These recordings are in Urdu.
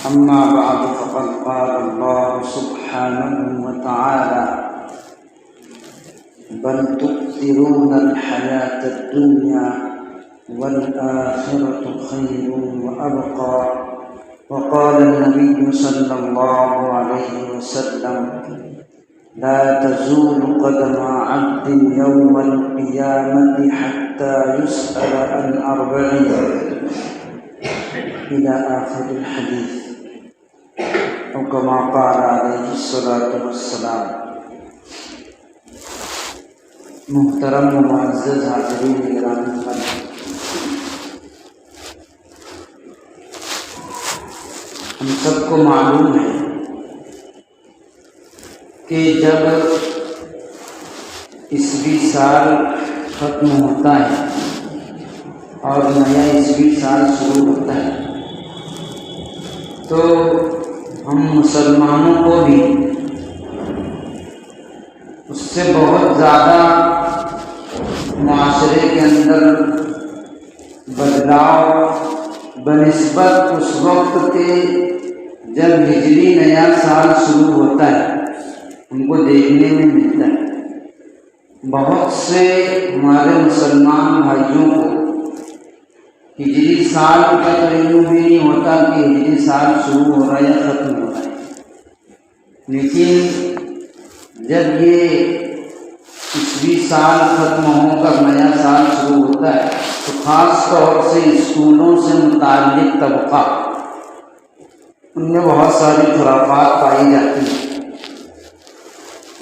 أما بعد فقد قال الله سبحانه وتعالى بل تؤثرون الحياة الدنيا والآخرة خير وأبقى وقال النبي صلى الله عليه وسلم لا تزول قدم عبد يوم القيامة حتى يسأل عن 40 إلى آخر الحديث أو كما قال عليه الصلاة والسلام۔ محترم و معزز حاضرین گرامی، ہم سب کو معلوم ہے کہ جب عیسوی سال ختم ہوتا ہے اور نیا عیسوی سال شروع ہوتا ہے تو ہم مسلمانوں کو بھی اس سے بہت زیادہ معاشرے کے اندر بدلاؤ بنسبت اس وقت کے جب ہجری نیا سال شروع ہوتا ہے ہم کو دیکھنے میں ملتا ہے۔ بہت سے ہمارے مسلمان بھائیوں کو ہجری سال کا تو علم بھی نہیں ہوتا کہ ہجری سال شروع ہو رہا ہے یا ختم ہو رہا ہے، لیکن جب یہ عیسوی سال ختم ہو کر نیا سال شروع ہوتا ہے تو خاص طور سے اسکولوں سے متعلق طبقہ ان میں بہت ساری خرافات پائی جاتی ہیں۔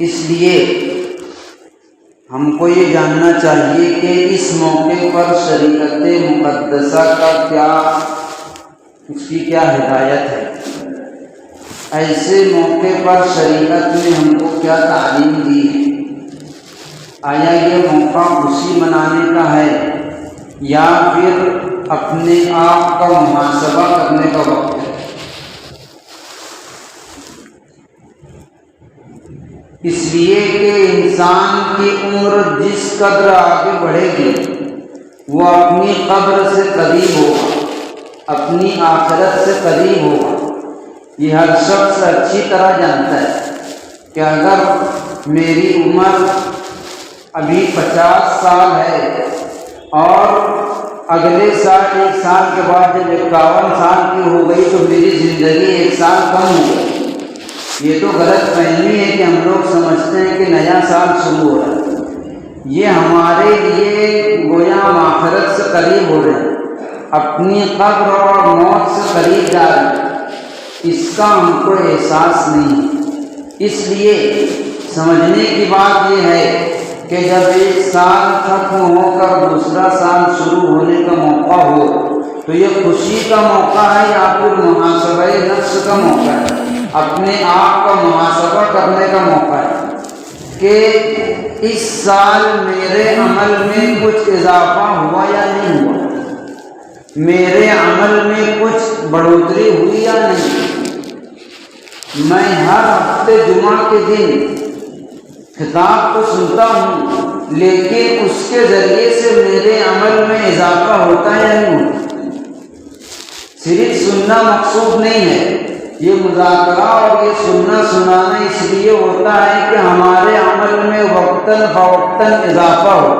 اس لیے ہم کو یہ جاننا چاہیے کہ اس موقع پر شریعت مقدسہ کا اس کی کیا ہدایت ہے، ایسے موقع پر شریعت نے ہم کو کیا تعلیم دی ہے۔ آیا یہ موقع خوشی منانے کا ہے یا پھر اپنے آپ کا محاسبہ کرنے کا وقت ہے؟ اس لیے کہ انسان کی عمر جس قدر آگے بڑھے گی وہ اپنی قبر سے قریب ہوگا، اپنی آخرت سے قریب ہوگا۔ یہ ہر شخص اچھی طرح جانتا ہے کہ اگر میری عمر ابھی 50 سال ہے اور اگلے سال 1 سال کے بعد جب 51 سال کی ہو گئی تو میری زندگی 1 سال کم ہو گئی۔ یہ تو غلط فہمی ہے کہ ہم لوگ سمجھتے ہیں کہ نیا سال شروع ہو رہا ہے، یہ ہمارے لیے گویا ہم آخرت سے قریب ہو رہے ہیں، اپنی قبر اور موت سے قریب جا رہے ہیں، اس کا ہم کو احساس نہیں ہے۔ اس لیے سمجھنے کی بات یہ ہے کہ جب 1 سال ختم ہو کر دوسرا سال شروع ہونے کا موقع ہو تو یہ خوشی کا موقع ہے یا پھر محاسبہ نفس کا موقع ہے، اپنے آپ کا محاسبہ کرنے کا موقع ہے کہ اس سال میرے عمل میں کچھ اضافہ ہوا یا نہیں ہوا، میرے عمل میں کچھ بڑھوتری ہوئی یا نہیں۔ میں ہر ہفتے جمعہ کے دن خطاب تو سنتا ہوں لیکن اس کے ذریعے سے میرے عمل میں اضافہ ہوتا ہے یا نہیں ہوتا؟ صرف سننا مقصود نہیں ہے، یہ مذاکرہ اور یہ سننا سنانا اس لیے ہوتا ہے کہ ہمارے عمل میں وقتاً فوقتاً اضافہ ہو۔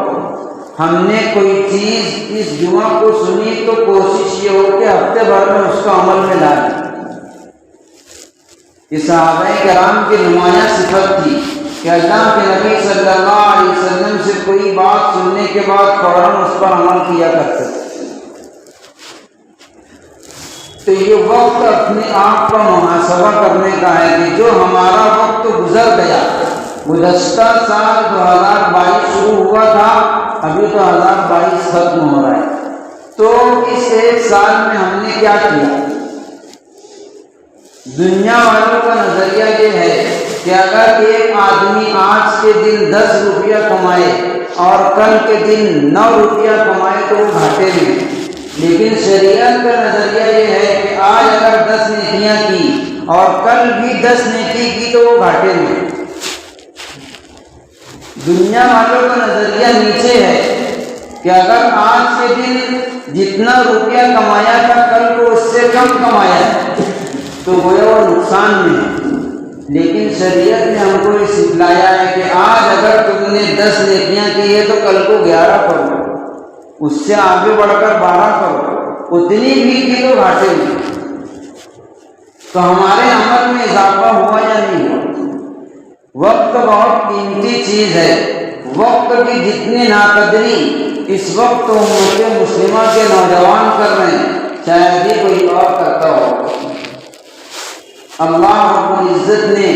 ہم نے کوئی چیز اس جمعہ کو سنی تو کوشش یہ ہو کہ ہفتے بھر میں اس کا عمل میں لائیں۔ یہ صحابہ کرام کی نمایاں صفت تھی کہ اللہ کے نبی صلی اللہ علیہ وسلم سے کوئی بات سننے کے بعد فوراً اس پر عمل کیا کرتے تھے۔ تو یہ وقت اپنے آپ کا محاسبہ کرنے کا ہے کہ جو ہمارا وقت گزر گیا، گزشتہ سال 2022 شروع ہوا تھا، ابھی تو 2022 ختم ہو رہا ہے، تو اس 1 سال میں ہم نے کیا کیا؟ دنیا والوں کا نظریہ یہ ہے کہ اگر ایک آدمی آج کے دن 10 روپیہ کمائے اور کل کے دن 9 روپیہ کمائے تو وہ گھاٹے میں، لیکن شریعت کا نظریہ یہ ہے کہ آج اگر 10 نیکیاں کی اور کل بھی 10 نیکی کی تو وہ گھاٹے میں۔ دنیا والوں کا نظریہ نیچے ہے کہ اگر آج کے دن جتنا روپیہ کمایا تھا کل کو اس سے کم کمایا ہے، تو گویا وہ نقصان میں ہے۔ لیکن شریعت نے ہم کو یہ سکھلایا ہے کہ آج اگر تم نے 10 نیکیاں کی ہے تو کل کو 11 کرو، اس سے آگے بڑھ کر 12 کرو، اتنی بھی کی تو گھاٹے میں۔ تو ہمارے عمل میں اضافہ ہوا یا نہیں ہوا؟ وقت بہت قیمتی چیز ہے، وقت کی جتنی ناقدری اس وقت امت مسلمہ کے نوجوان کر رہے ہیں شاید ہی کوئی اور کرتا ہو۔ اللہ رب العزت نے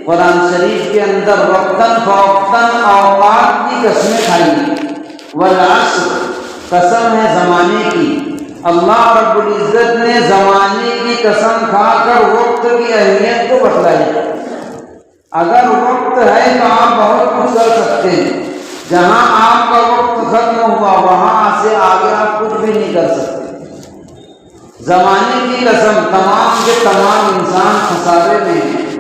قرآن شریف کے اندر وقتاً فوقتاً اوقات کی قسمیں کھائی، والعصر قسم ہے زمانے کی۔ اللہ رب العزت نے زمانے کی قسم کھا کر وقت کی اہمیت کو بتلائی۔ اگر وقت ہے تو آپ بہت کچھ کر سکتے ہیں، جہاں آپ کا وقت ختم ہوا وہاں سے آگے آپ کچھ بھی نہیں کر سکتے۔ زمانے کی قسم، تمام کے تمام انسان خسارے میں ہیں۔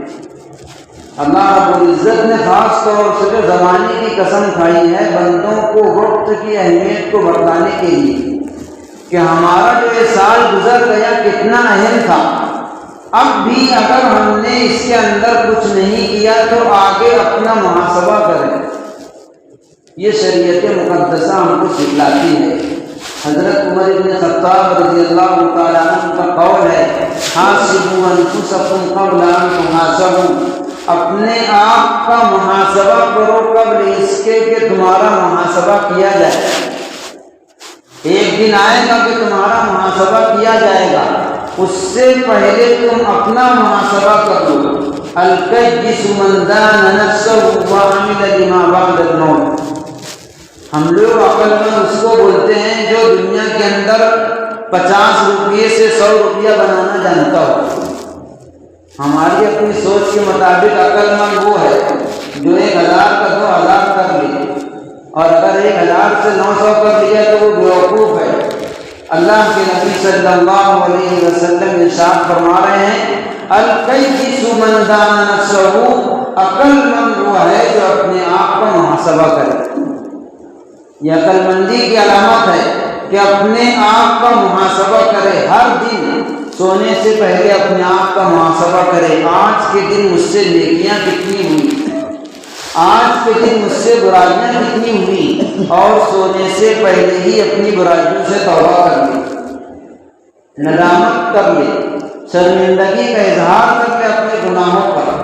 اللہ رب العزت نے خاص طور سے زمانے کی قسم کھائی ہے بندوں کو وقت کی اہمیت کو بتلانے کے لیے کہ ہمارا جو یہ سال گزر گیا کتنا اہم تھا، اب بھی اگر ہم نے اس کے اندر کچھ نہیں کیا تو آگے اپنا محاسبہ کریں۔ یہ شریعت مقدسہ ہم کو سکھلاتی ہے۔ حضرت عمر بن خطاب رضی اللہ تعالیٰ عنہ کا قول ہے، حاسبوا انفسکم قبل ان تحاسبوا، اپنے آپ کا محاسبہ کرو قبل اس کے کہ تمہارا محاسبہ کیا جائے۔ ایک دن آئے گا کہ تمہارا محاسبہ کیا جائے گا، اس سے پہلے تم اپنا محاسبہ کر لو۔ الکیس من دان نفسہ وعمل لما بعد الموت، ہم لوگ عقل مند اس کو بولتے ہیں جو دنیا کے اندر 50 روپیے سے 100 روپیہ بنانا جانتا ہو۔ ہماری اپنی سوچ کے مطابق عقل مند وہ ہے جو 1000 کا 2000 کر لے، اور اگر 1000 سے 900 کر لیا تو وہ بیوقوف ہے۔ اللہ کے نبی صلی اللہ علیہ وسلم ارشاد فرما رہے ہیں، الکیس من دان نفسہ، عقل مند وہ ہے جو اپنے آپ کا محاسبہ کرے۔ یہ عقل مندی کی علامت ہے کہ اپنے آپ کا محاسبہ کرے، ہر دن سونے سے پہلے اپنے آپ کا محاسبہ کرے۔ آج کے دن مجھ سے نیکیاں کتنی ہوئی، آج کے دن مجھ سے برائیاں کتنی ہوئی، اور سونے سے پہلے ہی اپنی برائیوں سے توبہ کر لے، ندامت کر لے، شرمندگی کا اظہار کر لے اپنے گناہوں پر۔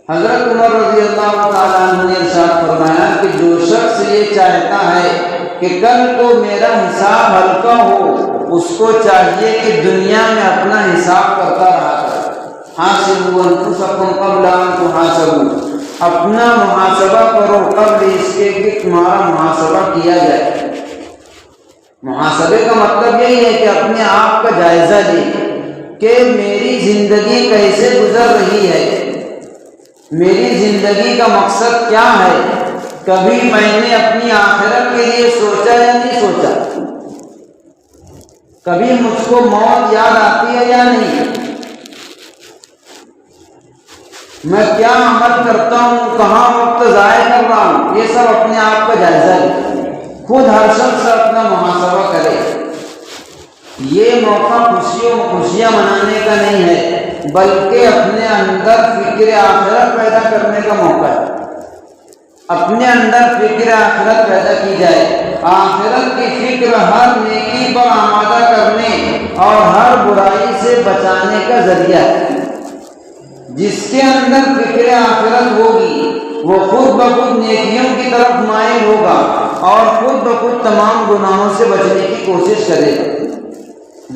حضرت عمر رضی اللہ تعالیٰ عنہ نے ارشاد فرمایا کہ جو شخص یہ چاہتا ہے کہ کل کو میرا حساب ہلکا ہو، اس کو چاہیے کہ دنیا میں اپنا حساب کرتا رہا کرے۔ حاسبوا انفسکم قبل ان تحاسبوا، اپنا محاسبہ کرو قبل اس کے کہ تمہارا محاسبہ کیا جائے۔ محاسبے کا مطلب یہی ہے کہ اپنے آپ کا جائزہ لے کہ میری زندگی کیسے گزر رہی ہے، میری زندگی کا مقصد کیا ہے، کبھی میں نے اپنی آخرت کے لیے سوچا یا نہیں سوچا، کبھی مجھ کو موت یاد آتی ہے یا نہیں، میں کیا عمل کرتا ہوں، کہاں وقت ضائع کر رہا ہوں، یہ سب اپنے آپ کا جائزہ لے، خود ہر شخص اپنا محاسبہ کرے۔ یہ موقع خوشیاں منانے کا نہیں ہے بلکہ اپنے اندر فکر آخرت پیدا کرنے کا موقع ہے۔ اپنے اندر فکر آخرت پیدا کی جائے، آخرت کی فکر ہر نیکی پر آمادہ کرنے اور ہر برائی سے بچانے کا ذریعہ ہے۔ جس کے اندر فکر آخرت ہوگی وہ خود بخود نیکیوں کی طرف مائل ہوگا اور خود بخود تمام گناہوں سے بچنے کی کوشش کرے گا۔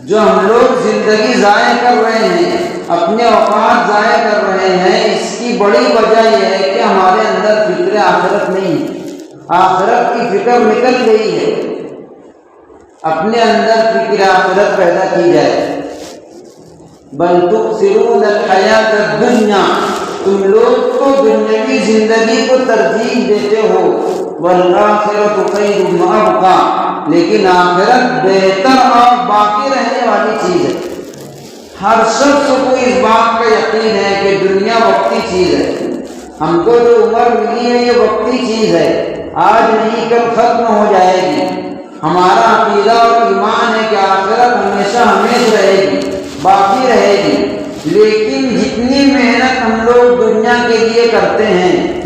جو ہم لوگ زندگی ضائع کر رہے ہیں، اپنے اوقات ضائع کر رہے ہیں، اس کی بڑی وجہ یہ ہے کہ ہمارے اندر فکر آخرت نہیں ہے، آخرت کی فکر نکل گئی ہے۔ اپنے اندر فکر آخرت پیدا کی جائے۔ بل تؤثرون الحیات الدنیا، تم لوگ تو دنیاوی زندگی کو ترجیح دیتے ہو، والآخرۃ خیر وابقیٰ، لیکن آخرت بہتر اور باقی رہنے والی چیز ہے۔ ہر شخص کو اس بات کا یقین ہے کہ دنیا وقتی چیز ہے، ہم کو جو عمر ملی ہے یہ وقتی چیز ہے، آج نہیں کل ختم ہو جائے گی۔ ہمارا عقیدہ اور ایمان ہے کہ آخرت ہمیشہ ہمیشہ رہے گی، باقی رہے گی۔ لیکن جتنی محنت ہم لوگ دنیا کے لیے کرتے ہیں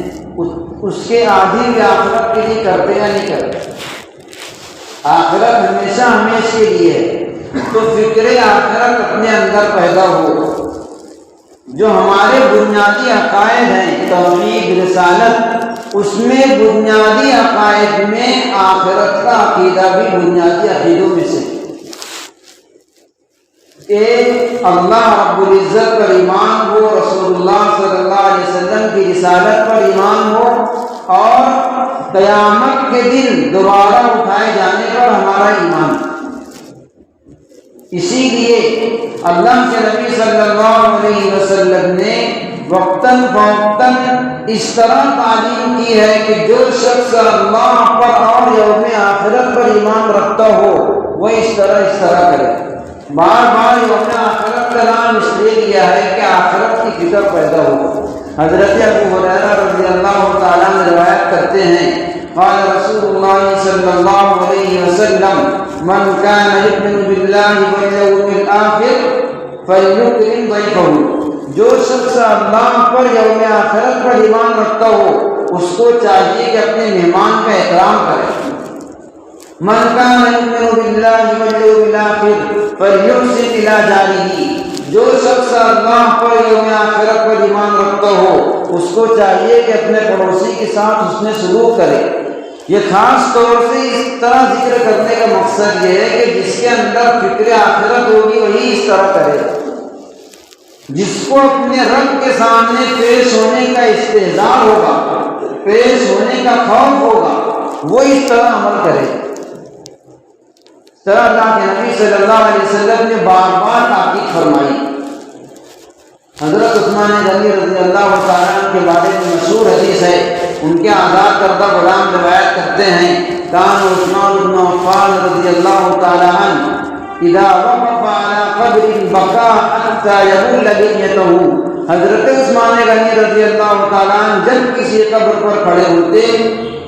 اس کے آدھی بھی آخرت کے لیے کرتے یا نہیں کرتے؟ آخرت ہمیشہ ہمیشہ کے لیے ہے، تو فکر آخرت اپنے اندر پیدا ہو۔ جو ہمارے بنیادی عقائد ہیں توحید رسالت، اس میں بنیادی عقائد میں آخرت کا عقیدہ بھی بنیادی عقیدوں میں سے کہ اللہ رب العزت پر ایمان ہو، رسول اللہ صلی اللہ علیہ وسلم کی رسالت پر ایمان ہو، اور قیامت کے دن دوبارہ اٹھائے جانے پر ہمارا ایمان۔ اسی لیے اللہ کے نبی صلی اللہ علیہ وسلم نے وقتاً فوقتاً اس طرح تعلیم کی ہے کہ جو شخص اللہ پر اور یوم آخرت پر ایمان رکھتا ہو وہ اس طرح کرے۔ بار بار یوم آخرت کا نام اس لیے لیا ہے کہ آخرت کی فکر پیدا ہو۔ حضرت ابو ہریرہ رضی اللہ تعالیٰ عنہ روایت کرتے ہیں، قال رسول اللہ صلی اللہ علیہ وسلم من كان يؤمن بالله واليوم الآخر فليكرم ضيفه، جو شخص اللہ پر یوم آخرت پر ایمان رکھتا ہو اس کو چاہیے کہ اپنے مہمان کا احترام کرے۔ من كان يؤمن بالله واليوم الآخر فليحسن إلى جاره، جو شخص اللہ پر یوم آخرت پر ایمان رکھتا ہو اس کو چاہیے کہ اپنے پڑوسی کے ساتھ حسن سلوک کرے۔ یہ خاص طور سے اس طرح ذکر کرنے کا مقصد یہ ہے کہ جس کے اندر فکر آخرت ہوگی وہی اس طرح کرے گا۔ جس کو اپنے رب کے سامنے پیش ہونے کا استحضار ہوگا، پیش ہونے کا خوف ہوگا، وہ اس طرح عمل کرے گا۔ اس طرح اللہ کے نبی صلی اللہ علیہ وسلم نے بار بار تاکید فرمائی۔ حضرت عثمان غنی رضی اللہ تعالیٰ عنہ کے بارے میں مشہور حدیث ہے، ان کے آزاد کردہ غلام روایت کرتے ہیں، کان عثمان بن عفان رضی اللہ تعالیٰ عنہ اذا وقف على قبر بكى حتى يبل لحيته، حضرت عثمان غنی رضی اللہ تعالیٰ عنہ جب کسی قبر پر کھڑے ہوتے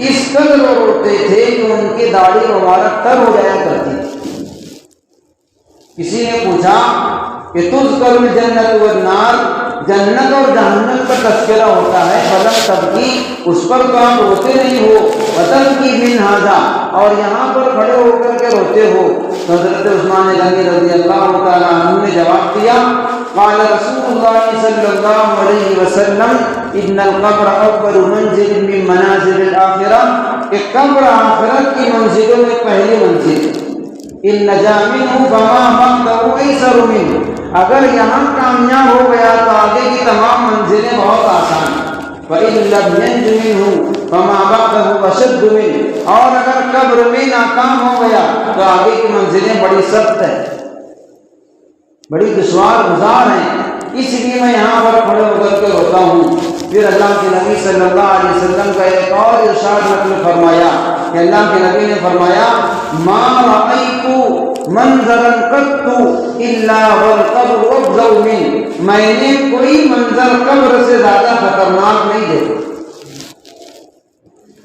اس قدر روتے تھے کہ ان کی داڑھی مبارک تر ہو جایا کرتی تھی۔ کسی نے پوچھا کہ تذکر الجنت والنار، جنت اور جہنم کا تذکرہ ہوتا ہے، فلم تبکی، اس پر تو آپ روتے نہیں ہو، وتبکی من ھذا، اور یہاں پر کھڑے ہو کر کے روتے ہو۔ حضرت عثمان غنی رضی اللہ تعالیٰ عنہ نے جواب دیا، قال رسول اللہ صلی اللہ علیہ وسلم ان القبر اول منزل من منازل الآخرہ، کہ قبر آخرت کی منزلوں میں پہلی منزل، ان نجا منہ فما بعدہ ایسر منہ، اگر یہاں کامیاب ہو گیا تو آگے کی تمام منزلیں بہت آسان ہیں۔ وَإِن لَّمْ يَنْجُ مِنْهُ فَمَا بَعْدَهُ أَشَدُّ مِنْهُ، اور اگر قبر میں ناکام ہو گیا تو آگے کی منزلیں بڑی سخت ہیں، بڑی دشوار گزار ہیں۔ اس لیے میں یہاں پر کھڑے ہو کر کے روتا ہوں۔ پھر اللہ کے نبی صلی اللہ علیہ وسلم کا ایک اور ارشاد نقل فرمایا کہ اللہ کے نبی نے فرمایا، ما رأیت منظرا قط الا والقبر افظع منہ، میں نے کوئی منظر قبر سے زیادہ خطرناک نہیں دیکھا۔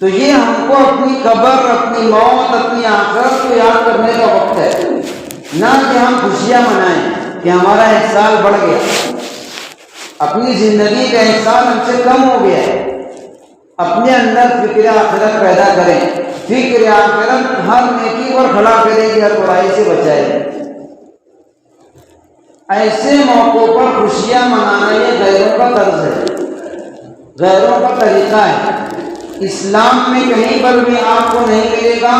تو یہ ہم کو اپنی قبر، اپنی موت، اپنی آخرت کو یاد کرنے کا وقت ہے، نہ کہ ہم خوشیاں منائیں کہ ہمارا ایک سال بڑھ گیا، اپنی زندگی کا ایک سال ہم سے کم ہو گیا ہے۔ اپنے اندر فکر آخرت پیدا کریں، فکر آخرت ہر نیکی پر کھڑا کرے گی، ہر برائی سے بچائے گی۔ ایسے موقعوں پر خوشیاں منانا یہ غیروں کا طرز ہے، غیروں کا طریقہ ہے۔ اسلام میں کہیں پر بھی آپ کو نہیں ملے گا،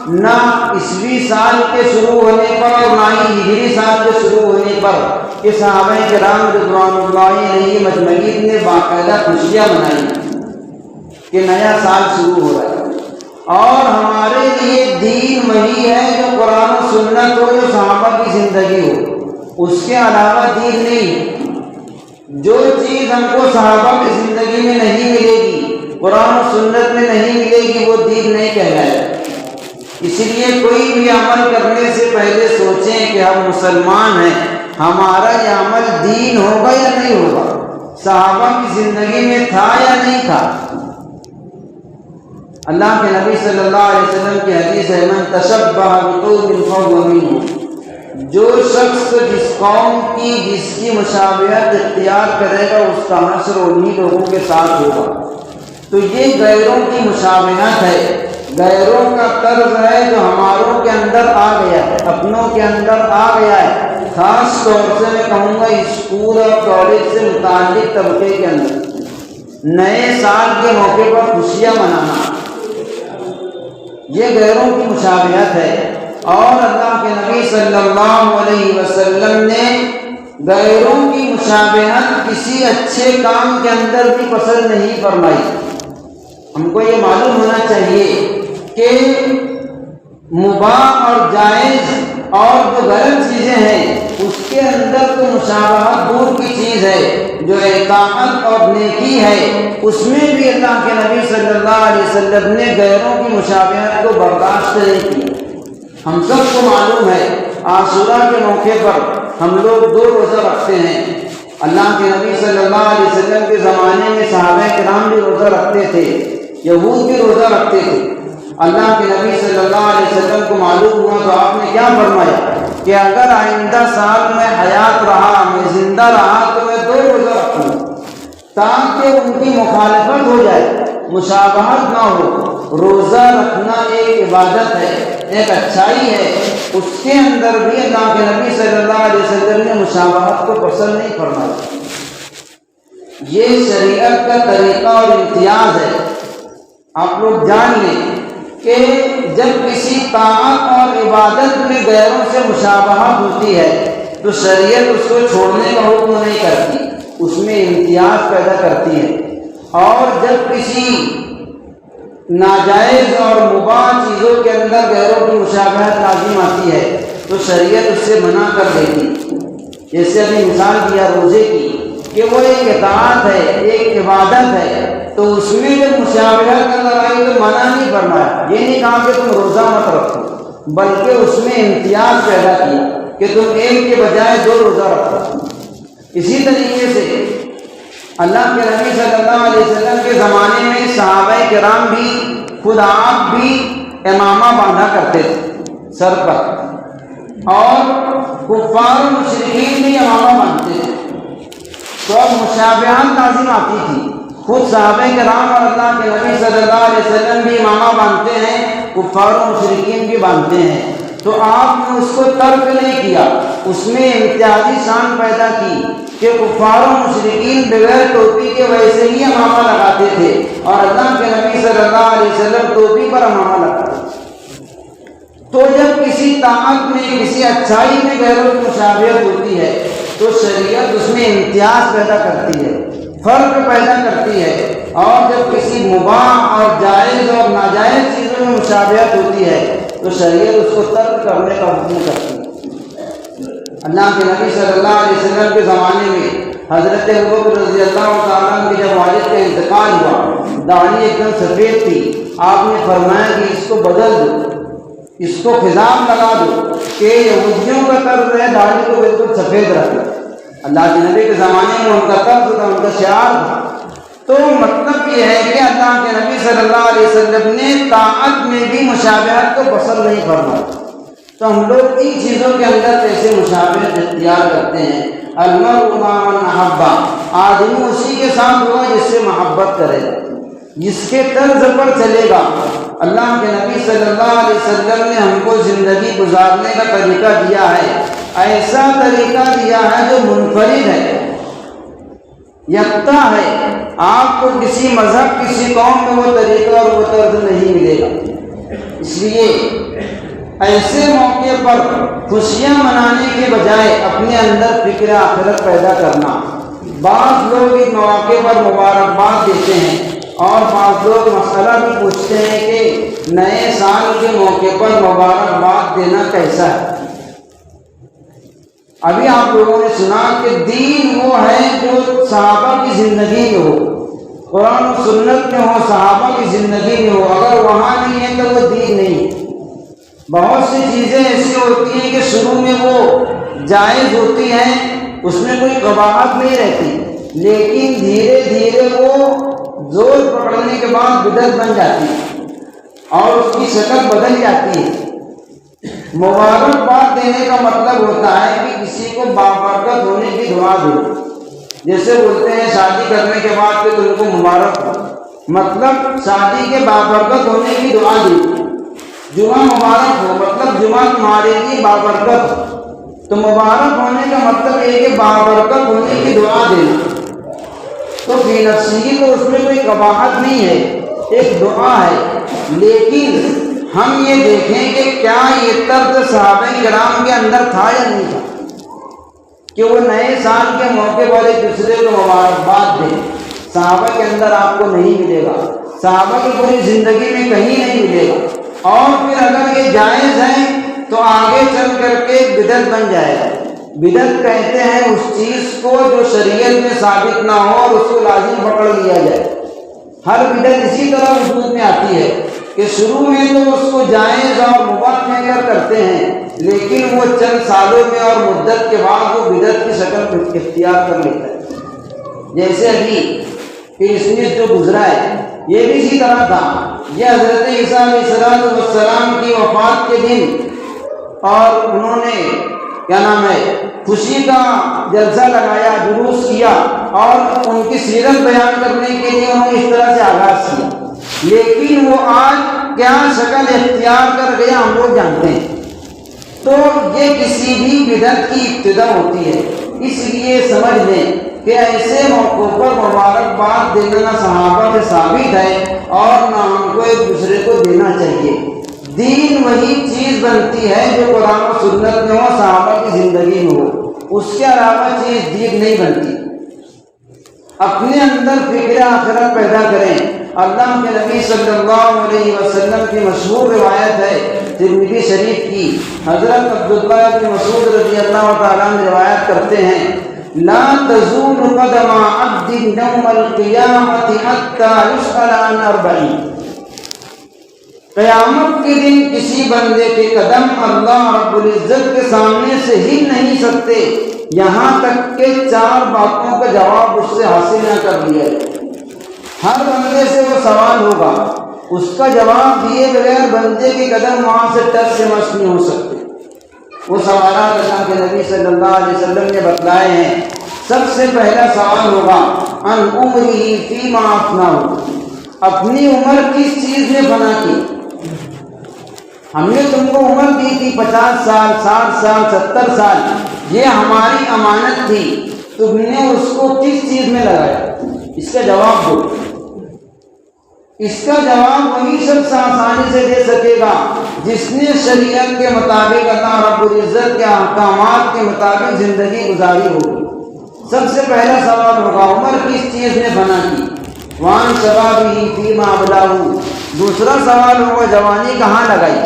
نہ عیسوی سال کے شروع ہونے پر اور نہ ہی ہجری سال کے شروع ہونے پر کہ صحابہ کرام رضوان اللہ علیہم اجمعین نے باقاعدہ خوشیاں منائی کہ نیا سال شروع ہو رہا ہے۔ اور ہمارے لیے دین وہی ہے جو قرآن و سنت ہو، جو صحابہ کی زندگی ہو، اس کے علاوہ دین نہیں۔ جو چیز ہم کو صحابہ کی زندگی میں نہیں ملے گی، قرآن و سنت میں نہیں ملے گی، وہ دین نہیں کہلائے۔ اس لیے کوئی بھی عمل کرنے سے پہلے سوچیں کہ ہم مسلمان ہیں، ہمارا یہ عمل دین ہوگا یا نہیں ہوگا، صحابہ کی زندگی میں تھا یا نہیں تھا۔ اللہ کے نبی صلی اللہ علیہ وسلم کی حدیث ہے، من تشبہ بقوم فہو منہم، جو شخص جس قوم کی جس کی مشابہت اختیار کرے گا اس کا حشر انہی لوگوں کے ساتھ ہوگا۔ تو یہ غیروں کی مشابہت ہے، غیروں کا طرز ہے جو ہماروں کے اندر آ گیا ہے، اپنوں کے اندر آ گیا ہے۔ خاص طور سے میں کہوں گا اسکول اور کالج سے متعلق طبقے کے اندر نئے سال کے موقع پر خوشیاں منانا، یہ غیروں کی مشابہت ہے۔ اور اللہ کے نبی صلی اللہ علیہ وسلم نے غیروں کی مشابہت کسی اچھے کام کے اندر بھی پسند نہیں فرمائی۔ ہم کو یہ معلوم ہونا چاہیے کہ مباح اور جائز اور جو غلط چیزیں ہیں اس کے اندر تو مشابہت دور کی چیز ہے، جو اطاعت اور نیکی ہے اس میں بھی اللہ کے نبی صلی اللہ علیہ وسلم نے غیروں کی مشابہت کو برداشت نہیں کی۔ ہم سب کو معلوم ہے عاشورہ کے موقع پر ہم لوگ 2 روزہ رکھتے ہیں۔ اللہ کے نبی صلی اللہ علیہ وسلم کے زمانے میں صحابہ کرام بھی روزہ رکھتے تھے، یہود بھی روزہ رکھتے تھے۔ اللہ کے نبی صلی اللہ علیہ وسلم کو معلوم ہوا تو آپ نے کیا فرمایا کہ اگر آئندہ سال میں حیات رہا، میں زندہ رہا تو میں 2 روزہ رکھوں تاکہ ان کی مخالفت ہو جائے، مشابہت نہ ہو۔ روزہ رکھنا ایک عبادت ہے، ایک اچھائی ہے، اس کے اندر بھی اللہ کے نبی صلی اللہ علیہ وسلم نے مشابہت کو پسند نہیں فرمایا۔ یہ شریعت کا طریقہ اور امتیاز ہے۔ آپ لوگ جان لیں کہ جب کسی طاعت اور عبادت میں غیروں سے مشابہت ہوتی ہے تو شریعت اس کو چھوڑنے کا حکم نہیں کرتی، اس میں امتیاز پیدا کرتی ہے۔ اور جب کسی ناجائز اور مباح چیزوں کے اندر غیروں کی مشابہت لازم آتی ہے تو شریعت اس سے منع کر دیتی۔ جیسے ابھی مثال دیا روزے کی کہ وہ ایک اطاعت ہے، ایک عبادت ہے، تو اس میں جب مشابہت نظر آئی تو منع نہیں فرمایا، یہ نہیں کہا کہ تم روزہ مت رکھو، بلکہ اس میں امتیاز پیدا کیا کہ تم ایک کے بجائے 2 روزہ رکھو۔ اسی طریقے سے اللہ کے نبی صلی اللہ علیہ وسلم کے زمانے میں صحابہ کرام بھی، خود آپ بھی امامہ باندھا کرتے تھے سر پر، اور کفار و مشرکین بھی امامہ باندھتے تھے، تو اب مشابہت لازم آتی تھی۔ خود صحابہ کرام اور اللہ کے نبی صلی اللہ علیہ وسلم بھی امامہ باندھتے ہیں، کفار و مشرکین بھی باندھتے ہیں، تو آپ نے اس کو ترک نہیں کیا، اس میں امتیازی شان پیدا کی کہ کفار و مشرکین بغیر ٹوپی کے ویسے ہی امامہ لگاتے تھے اور اللہ کے نبی صلی اللہ علیہ وسلم ٹوپی پر امامہ لگاتے تھے۔ تو جب کسی طاعت میں، کسی اچھائی میں غیروں کی مشابہت ہوتی ہے تو شریعت اس میں امتیاز پیدا کرتی ہے، فرق پیدا کرتی ہے۔ اور جب کسی مباح اور جائز اور ناجائز چیزوں میں مشابہت ہوتی ہے تو شریعت اس کو ترک کرنے کا حکم کرتی ہے۔ اللہ کے نبی صلی اللہ علیہ وسلم کے زمانے میں حضرت ابوبکر رضی اللہ تعالیٰ عنہ کے جب والد کا انتقال ہوا، داڑھی ایک دم سفید تھی، آپ نے فرمایا کہ اس کو بدل دو، اس کو خضاب لگا دو کہ یہودیوں کا طرز ہے داڑھی کو بالکل سفید رکھنا۔ اللہ کے نبی کے زمانے میں ان کا طرز تھا، ان کا شعار تھا۔ تو مطلب یہ ہے کہ اللہ کے نبی صلی اللہ علیہ وسلم نے طاعت میں بھی مشابہت کو پسند نہیں فرمایا۔ تو ہم لوگ ان چیزوں کے اندر کیسے مشابہت اختیار کرتے ہیں؟ المرء مع من احب، آدمی اسی کے ساتھ ہوگا جس سے محبت کرے، جس کے طرز پر چلے گا۔ اللہ کے نبی صلی اللہ علیہ وسلم نے ہم کو زندگی گزارنے کا طریقہ دیا ہے، ایسا طریقہ دیا ہے جو منفرد ہے، یکتا ہے۔ آپ کو کسی مذہب، کسی قوم میں وہ طریقہ اور وہ طرز نہیں ملے گا۔ اس لیے ایسے موقع پر خوشیاں منانے کے بجائے اپنے اندر فکر آخرت پیدا کرنا۔ بعض لوگ اس مواقع پر مبارکباد دیتے ہیں اور بعض لوگ مسئلہ بھی پوچھتے ہیں کہ نئے سال کے موقع پر مبارکباد دینا کیسا ہے؟ ابھی آپ لوگوں نے سنا کہ دین وہ ہے جو صحابہ کی زندگی میں ہو، قرآن و سنت میں ہو، صحابہ کی زندگی میں ہو۔ اگر وہاں نہیں ہے تو وہ دین نہیں ہے۔ بہت سی چیزیں ایسی ہوتی ہیں کہ شروع میں وہ جائز ہوتی ہیں، اس میں کوئی قباحت نہیں رہتی، لیکن دھیرے دھیرے وہ زور پکڑنے کے بعد بدعت بن جاتی ہے اور اس کی شکل بدل جاتی ہے۔ مبارکباد دینے کا مطلب ہوتا ہے کہ کسی کو بابرکت ہونے کی دعا دے. جیسے بولتے ہیں شادی کرنے کے بعد کہ تم کو مبارک ہو، مطلب شادی کے بابرکت ہونے کی دعا دی. جمعہ مبارک ہو مطلب جمعہ تمہارے لیے بابرکت ہو. تو مبارک ہونے کا مطلب یہ کہ بابرکت ہونے کی دعا دینا. تو فی نفسی تو اس میں کوئی قباحت نہیں ہے، ایک دعا ہے. لیکن ہم یہ دیکھیں کہ کیا یہ طرز صحابہ کرام کے اندر تھا یا نہیں تھا کہ وہ نئے سال کے موقع پر ایک دوسرے کو مبارکباد دیں. صحابہ کے اندر آپ کو نہیں ملے گا، صحابہ کی پوری زندگی میں کہیں نہیں ملے گا. اور پھر اگر یہ جائز ہے تو آگے چل کر کے بدعت بن جائے گا. بدعت کہتے ہیں اس چیز کو جو شریعت میں ثابت نہ ہو اور اس کو لازم پکڑ لیا جائے. ہر بدعت اسی طرح وجود میں آتی ہے کہ شروع میں تو اس کو جائز اور مباح کہہ کر کرتے ہیں، لیکن وہ چند سالوں میں اور مدت کے بعد وہ بدعت کی شکل اختیار کر لیتا ہے. جیسے ابھی کرسمس جو گزرا ہے یہ بھی اسی طرح تھا. یہ حضرت عیسیٰ علیہ السلام کی وفات کے دن، اور انہوں نے کیا نام ہے خوشی کا جلسہ لگایا، جلوس کیا، اور ان کی سیرت بیان کرنے کے لیے انہوں نے اس طرح سے آغاز کیا. لیکن وہ آج کیا شکل اختیار کر گیا ہم لوگ جانتے ہیں. تو یہ کسی بھی بدعت کی ابتدا ہوتی ہے. اس لیے سمجھ لیں کہ ایسے موقعوں پر مبارکباد دینا نہ صحابہ سے ثابت ہے اور نہ ہم کو ایک دوسرے کو دینا چاہیے. دین وہی چیز بنتی ہے جو قرآن و سنت میں ہو، صحابہ کی زندگی میں ہو. اس کے علاوہ چیز دین نہیں بنتی. اپنے اندر فکر آخرت پیدا کریں. اللہ کے نبی صلی اللہ علیہ وسلم کی مشہور روایت ہے ترمذی شریف کی. حضرت عبداللہ بن مسعود رضی اللہ تعالیٰ عنہ روایت کرتے ہیں لا تزول قدم عبد یوم القیامۃ حتی یسأل عن 40. قیامت کے دن کسی بندے کے قدم اللہ رب العزت کے سامنے سے ہل نہیں سکتے یہاں تک کہ 4 باتوں کا جواب اس سے حاصل نہ کر لیا جائے. ہر بندے سے وہ سوال ہوگا، اس کا جواب دیے بغیر بندے کے قدم وہاں سے ٹچ سے مس نہیں ہو سکتے. وہ سوالات اللہ کے نبی صلی اللہ علیہ وسلم نے بتلائے ہیں. سب سے پہلا سوال ہوگا ان عمرہ فیما افناہ، اپنی عمر کس چیز میں فنا کی. ہم نے تم کو عمر دی تھی 50 سال 60 سال 70 سال، یہ ہماری امانت تھی، تم نے اس کو کس چیز میں لگایا؟ اس کا جواب دو. اس کا جواب وہی شخص آسانی سے دے سکے گا جس نے شریعت کے مطابق اللہ رب العزت کے احکامات کے مطابق زندگی گزاری ہوگی. سب سے پہلا سوال ہوگا عمر کس چیز نے فنا کی. وان شبابہ فیما ابلاہ. دوسرا سوال ہوگا جوانی کہاں لگائی.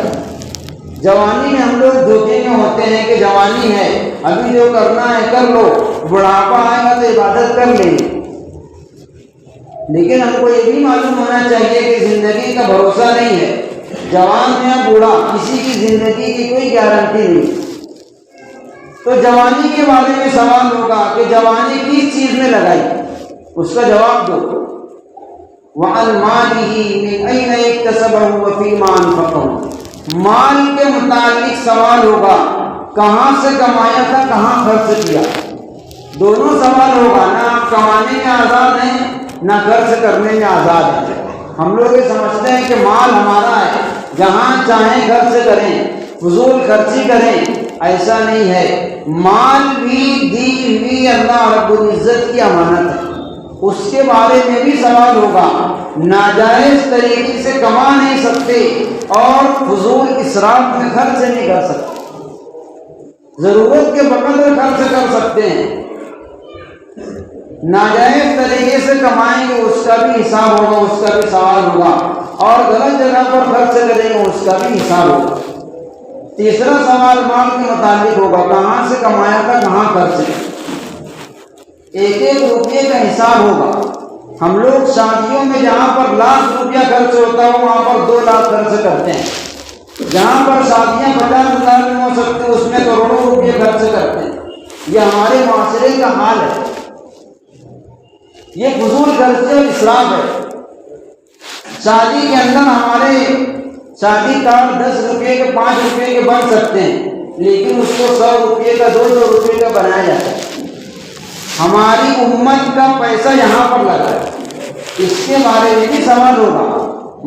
جوانی میں ہم لوگ دھوکے میں ہوتے ہیں کہ جوانی ہے ابھی جو کرنا ہے کر لو، بڑھاپا آئے گا تو عبادت کر لیں گے. لیکن ہم کو یہ بھی معلوم ہونا چاہیے کہ زندگی کا بھروسہ نہیں ہے. جوان یا بوڑھا کسی کی زندگی کی کوئی گارنٹی نہیں. تو جوانی کے بارے میں سوال ہوگا کہ جوانی کس چیز میں لگائی، اس کا جواب دو. وَعَنْ مَالِهِ مِنْ أَيْنَ اكْتَسَبَهُ وَفِيمَا أَنْفَقَهُ. مال کے متعلق سوال ہوگا، کہاں سے کمایا تھا، کہاں خرچ کیا. دونوں سوال ہوگا. نہ آپ کمانے میں آزاد ہیں نہ خرچ کرنے میں آزاد ہیں. ہم لوگ یہ سمجھتے ہیں کہ مال ہمارا ہے، جہاں چاہیں خرچ کریں، فضول خرچی کریں. ایسا نہیں ہے. مال بھی دی ہوئی اللہ رب العزت کی امانت ہے، اس کے بارے میں بھی سوال ہوگا. ناجائز طریقے سے کما نہیں سکتے اور فضول اسراف میں خرچ نہیں کر سکتے. ضرورت کے بقدر خرچ کر سکتے ہیں. ناجائز طریقے سے کمائیں گے اس کا بھی حساب ہوگا، اس کا بھی سوال ہوگا. اور غلط جگہ پر خرچ کریں گے اس کا بھی حساب ہوگا. تیسرا سوال مال کے متعلق ہوگا، کہاں سے کمایا تھا، کہاں خرچ کیا. ایک ایک روپیے کا حساب ہوگا. ہم لوگ شادیوں میں جہاں پر 1,00,000 روپیہ خرچ ہوتا ہے وہاں پر 2 لاکھ خرچ کرتے ہیں. جہاں پر شادیاں 50,000 میں ہو سکتی اس میں کروڑوں روپیے خرچ کرتے ہیں. یہ ہمارے معاشرے کا حال ہے. یہ فضول خرچے اور اسراف ہے. شادی کے اندر ہمارے شادی کارڈ 10 روپے کے 5 روپے کے بن سکتے ہیں، لیکن اس کو 100 روپے کا 200 روپے کا بنایا جاتا ہے۔ ہماری امت کا پیسہ یہاں پر لگا ہے، اس کے بارے میں بھی سوال ہوگا۔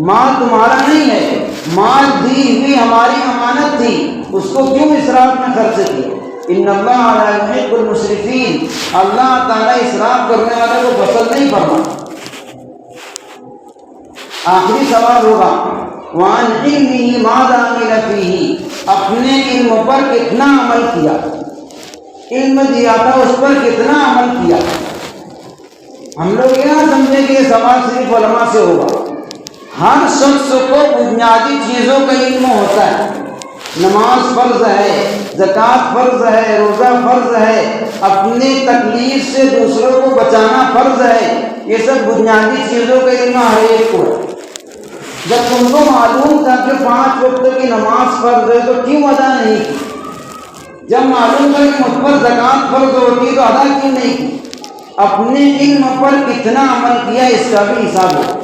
مال تمہارا نہیں ہے، مال دی ہوئی ہماری امانت تھی، اس کو کیوں اسراف میں خرچ کیا؟ ان اللہ لا یحب المسرفین، اللہ تعالیٰ اسراف کرنے والے کو پسند نہیں فرماتا۔ آخری سوال ہوگا وَعَنْ عِلْمِهِ مَاذَا عَمِلَ فِيهِ، اپنے علم پر کتنا عمل کیا، علم دیا تھا اس پر کتنا عمل کیا۔ ہم لوگ یہ نہ سمجھیں کہ یہ سوال صرف علماء سے ہوگا، ہر شخص کو بنیادی چیزوں کا علم ہوتا ہے۔ نماز فرض ہے، زکوٰۃ فرض ہے، روزہ فرض ہے، اپنی تکلیف سے دوسروں کو بچانا فرض ہے، یہ سب بنیادی چیزوں کا علم ہر ایک کو ہے۔ جب تم کو معلوم تھا کہ 5 وقت کی نماز فرض ہے تو کیوں ادا نہیں کی؟ جب معلوم تھا کہ مجھ پر زکوٰۃ فرض ہوتی تو ادا کیوں نہیں کی؟ اپنے علم پر کتنا عمل کیا اس کا بھی حساب ہو۔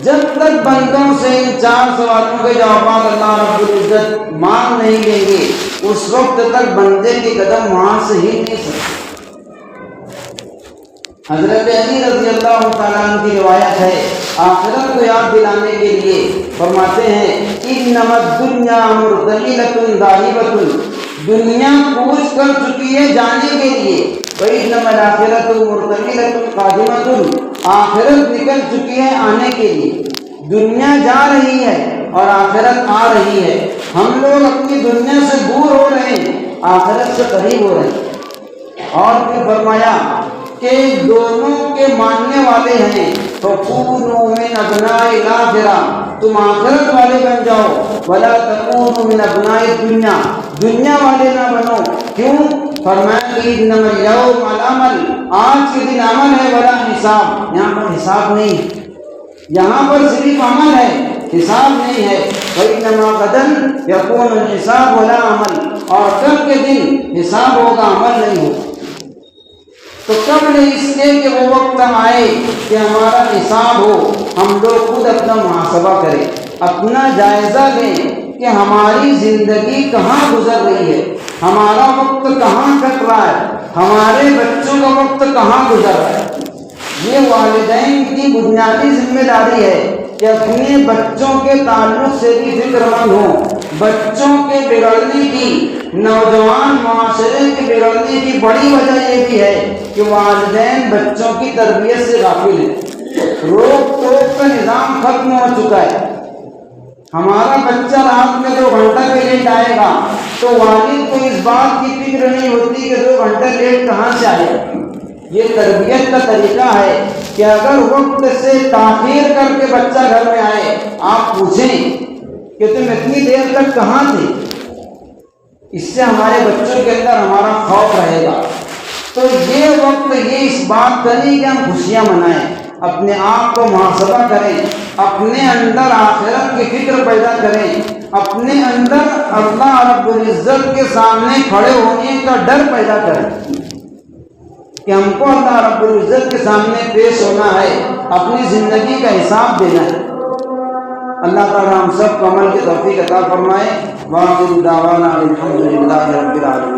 جب تک بندوں سے ان 4 سوالوں کے جوابات اللہ رب العزت مانگ نہیں لیں گے، اس وقت تک بندے کے قدم وہاں سے ہی نہیں سکتے۔ حضرت علی رضی اللہ تعالیٰ عنہ کی روایت ہے، آخرت کو یاد دلانے کے لیے فرماتے ہیں انما الدنیا مرتحلۃ ذاہبۃ، دنیا کوچ کر چکی ہے جانے کے لیے، وانما الآخرۃ مرتحلۃ قادمۃ، آخرت نکل چکی ہے آنے کے لیے۔ دنیا جا رہی ہے اور آخرت آ رہی ہے، ہم لوگ اپنی دنیا سے دور ہو رہے ہیں، آخرت سے قریب ہو رہے ہیں۔ اور پھر فرمایا کہ دونوں کے ماننے والے ہیں، فَكُونُوا مِنْ أَبْنَاءِ الْآخِرَةِ، تم آخرت والے بن جاؤ، وَلَا تَكُونُوا مِنْ أَبْنَاءِ الدُّنْيَا، دنیا والے نہ بنو۔ کیوں؟ فرمایا کہ إِنَّمَا الْيَوْمَ الْعَمَلُ، آج کے دن عمل ہے، ولا حساب، یہاں پر حساب نہیں، یہاں پر صرف عمل ہے، حساب نہیں ہے۔ وَإِنَّمَا غَدًا يَكُونُ الْحِسَابُ وَلَا عَمَلُ، اور کل کے دن حساب ہوگا، عمل نہیں ہوگا۔ تو قبل اس کے کہ وہ وقت آئے کہ ہمارا حساب ہو، ہم لوگ خود اپنا محاسبہ کریں، اپنا جائزہ لیں کہ ہماری زندگی کہاں گزر رہی ہے، ہمارا وقت کہاں کٹ رہا ہے، ہمارے بچوں کا وقت کہاں گزر رہا ہے۔ یہ والدین کی بنیادی ذمہ داری ہے کہ اپنے بچوں کے تعلق سے بھی فکر مند ہوں۔ بچوں کے بگڑنے کی، نوجوان معاشرے کے بگڑنے کی بڑی وجہ یہ بھی ہے کہ والدین بچوں کی تربیت سے غافل ہیں، روک ٹوک کا نظام ختم ہو چکا ہے۔ ہمارا بچہ رات میں 2 گھنٹہ کے لیٹ آئے گا تو والد کو اس بات کی فکر نہیں ہوتی کہ 2 گھنٹہ لیٹ کہاں سے آئے گا۔ یہ تربیت کا طریقہ ہے کہ اگر وقت سے تاخیر کر کے بچہ گھر میں آئے، آپ پوچھیں کہ تم اتنی دیر تک کہاں تھے، اس سے ہمارے بچوں کے اندر ہمارا خوف رہے گا۔ تو یہ وقت یہ اس بات کا نہیں کہ ہم خوشیاں منائیں، اپنے آپ کو محاسبہ کریں، اپنے اندر آخرت کی فکر پیدا کریں، اپنے اندر اللہ رب العزت کے سامنے کھڑے ہونے کا ڈر پیدا کریں کہ ہم کو اللہ رب العزت کے سامنے پیش ہونا ہے، اپنی زندگی کا حساب دینا ہے۔ اللہ تعالیٰ ہم سب کو عمل کی توفیق عطا فرمائے۔ وآخر دعوانا الحمد للہ رب العالمین۔